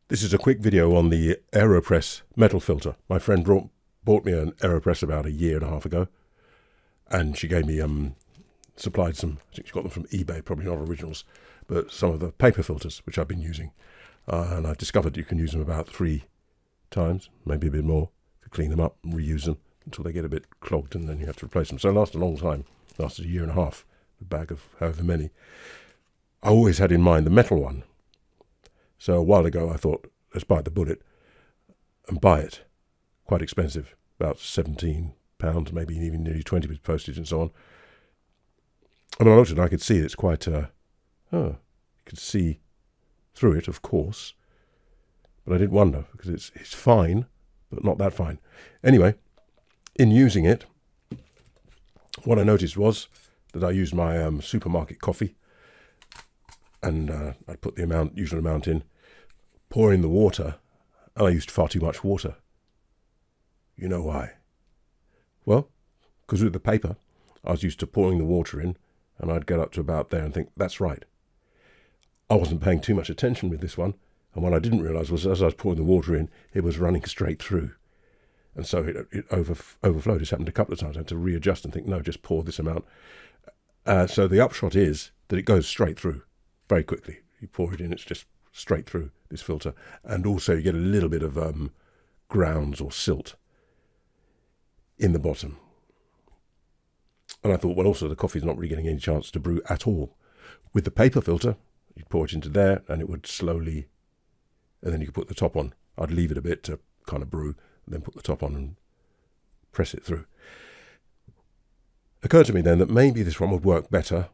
This is a quick video on the AeroPress metal filter. My friend bought me an AeroPress about a year and a half ago, and she gave me supplied some. I think she got them from eBay, probably not originals, but some of the paper filters which I've been using, and I've discovered you can use them about 3 times, maybe a bit more, to clean them up and reuse them until they get a bit clogged, and then you have to replace them. So it lasts a long time. It lasted a year and a half. A bag of however many. I always had in mind the metal one. So a while ago I thought, let's bite the bullet and buy it. Quite expensive, about £17, maybe even nearly 20 with postage and so on. And when I looked at it, I could see it's quite, you could see through it, of course. But I did wonder, because it's fine, but not that fine. Anyway, in using it, what I noticed was that I used my supermarket coffee, and I put the usual amount in, pour in the water, and I used far too much water. You know why? Well, because with the paper, I was used to pouring the water in, and I'd get up to about there and think, that's right. I wasn't paying too much attention with this one, and what I didn't realise was as I was pouring the water in, it was running straight through. And so it overflowed. It's happened a couple of times. I had to readjust and think, no, just pour this amount. So the upshot is that it goes straight through very quickly. You pour it in, it's just straight through this filter. And also you get a little bit of grounds or silt in the bottom. And I thought, well, also the coffee's not really getting any chance to brew at all. With the paper filter, you'd pour it into there and it would slowly, and then you could put the top on. I'd leave it a bit to kind of brew, and then put the top on and press it through. It occurred to me then that maybe this one would work better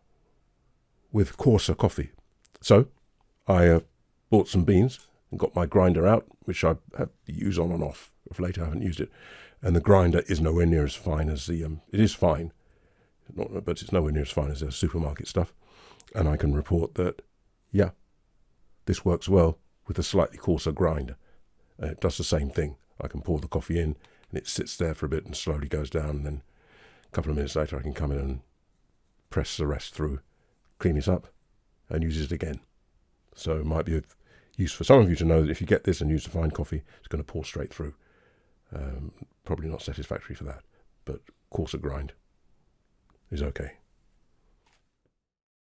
with coarser coffee. So I bought some beans and got my grinder out, which I have to use on and off. Of late I haven't used it. And the grinder is nowhere near as fine as the, it is fine, but it's nowhere near as fine as the supermarket stuff. And I can report that, yeah, this works well with a slightly coarser grinder. And it does the same thing. I can pour the coffee in and it sits there for a bit and slowly goes down, and then a couple of minutes later I can come in and press the rest through, clean it up and use it again. So it might be of use for some of you to know that if you get this and use the fine coffee, it's going to pour straight through. Probably not satisfactory for that, but coarser grind is okay.